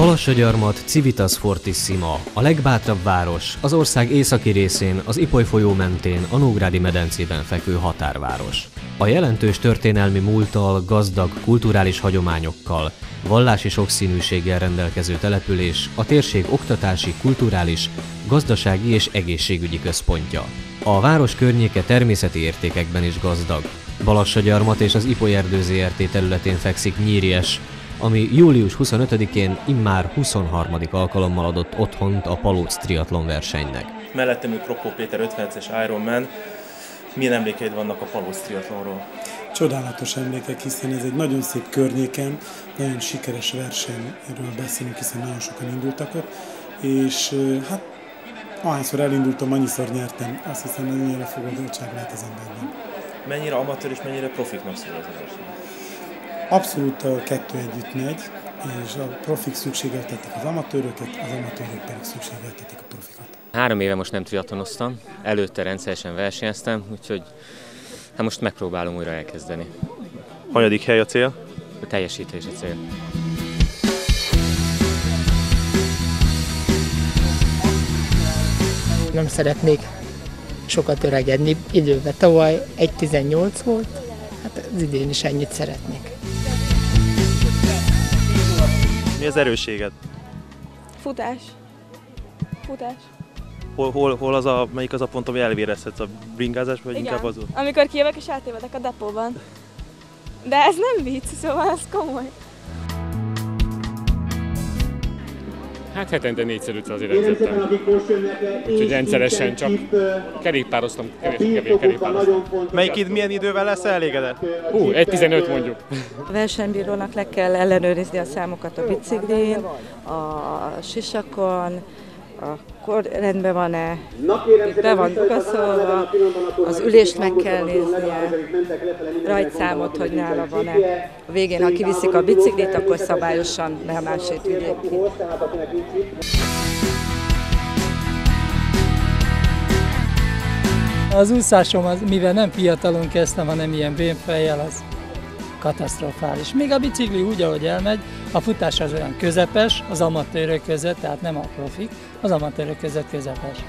Balassagyarmat Civitas Fortissima, a legbátrabb város, az ország északi részén, az Ipoly folyó mentén, a Nógrádi medencében fekvő határváros. A jelentős történelmi múlttal, gazdag kulturális hagyományokkal, vallási sokszínűséggel rendelkező település a térség oktatási, kulturális, gazdasági és egészségügyi központja. A város környéke természeti értékekben is gazdag. Balassagyarmat és az Ipoly Erdő Zrt. Területén fekszik Nyíries, ami július 25-én immár 23. alkalommal adott otthont a Palóc triatlon versenynek. Mellettem ül Krokó Péter 50-es Ironman. Milyen emlékeid vannak a Palóc triatlonról? Csodálatos emlékek, hiszen ez egy nagyon szép környéken, nagyon sikeres versenyről beszélünk, hiszen nagyon sokan indultak ott, és hát ahányszor elindultam, annyiszor nyertem, azt hiszem, hogy ennyire fogadoltság lehet az emberben. Mennyire amatőr és mennyire profiknak szól ez a verseny? Abszolút a kettő együtt megy, és a profik szükségeltetik az amatőröket, az amatőrök pedig szükségeltetik a profikat. 3 éve most nem triatlonoztam, előtte rendszeresen versenyeztem, úgyhogy hát most megpróbálom újra elkezdeni. Hanyadik hely a cél? A teljesítés a cél. Nem szeretnék sokat öregedni időben. Tavaly 1.18 volt, hát az idén is ennyit szeretnék. Mi az erősséged? Futás. Melyik az a pont, ami elvérezhetsz? A bringázás, vagy igen, inkább azon? amikor kijövök és eltévedek a depóban. De ez nem vicc, szóval ez komoly. Hát hetente 4-5-ször azért edzettem. Úgyhogy rendszeresen csak kerékpároztam, kevés kerékpároztam. Milyen idővel lesz elégedett? 1.15 mondjuk. A versenybírónak le kell ellenőrizni a számokat a biciklin, a sisakon, akkor rendben van-e, be van dugaszolva, az ülést meg kell néznie, rajtszámot, hogy nála van-e. A végén, ha kiviszik a biciklit, akkor szabályosan beemásét vigyék ki. Az úszásom, mivel nem fiatalon kezdtem, hanem ilyen bénfejjel, az katasztrofális. Még a bicikli úgy, ahogy elmegy, a futás az olyan közepes, az amatőrök között, tehát nem a profik, az amatőrök között közepes.